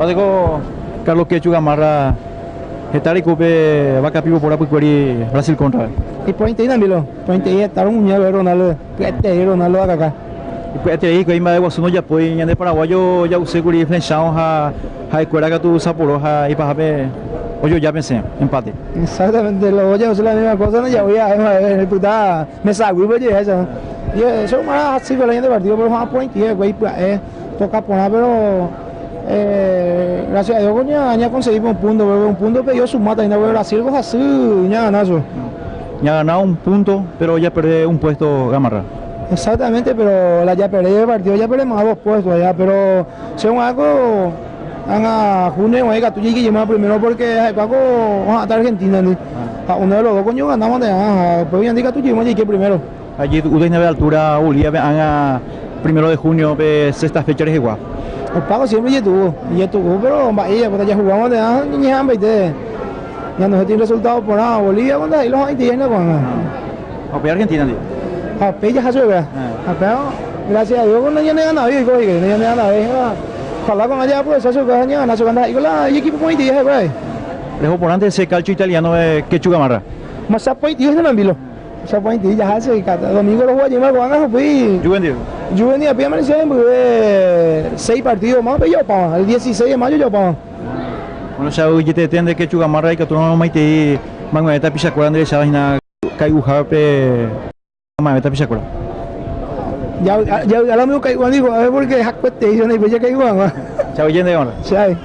Padeko Carlos Quechu Gamarra Hetari Coupe Vaca Pivo por Apuqueri Brasil contra. E pointe na Milo, pointe estar Ronaldo, Ronaldo acá. Até aí, que ainda eu assumo de apoio em Paraguayo já usei por influenciar a escuela que tu Sapporo e para ver hoje eu já pensei empate. Exatamente, lo ya usé la misma cosa, no ya voy a disputar, me salgo y voy a eso. Y eso es más así que la gente partido, pero más pointe, güey, toca poner, pero gracias a Dios ya conseguimos un punto pero yo sumata ainda voy a Brasil, cosas así, ya ganazo. Ya ganado un punto, pero ya perdí un puesto Gamarra. Exactamente, pero ya perdí el partido, ya perdimos a 2 puestos allá, pero según algo, a junio ahí que tú llegues y primero porque vamos a estar Argentina, a uno de los dos coño ganamos de pues bien diga tú llegues y primero. Allí ustedes de altura Bolivia primero de junio, sexta fecha es igual. El pago siempre ya tuvo, pero vaya, pues ya jugamos de ni ya no se tiene resultado por nada, Bolivia cuando ahí los haitianos con Argentina, tío. Ya se ve. Gracias a Dios cuando ya no ganado y no ganado. Ojalá con allá pues eso que ya ganado y la equipo muy dije, güey. El oponente ese calcio italiano de Quechu Gamarra. Mas apoio de Nambilo. Sa pointe ya hace domingo lo juega más cuando fui. Juvenil a pie 6 partidos más yo pa. El 16 de mayo yo pa. Bueno, ya hoy te entiende que Quechu Gamarra y que tú no me te mangueta pisacura Andrés Sabina caiuja pe Mameta Pichacura. Ya lo mismo que digo, a ver por qué jacquete y yo no hay que igual. Chao, yendo ahora. Chao.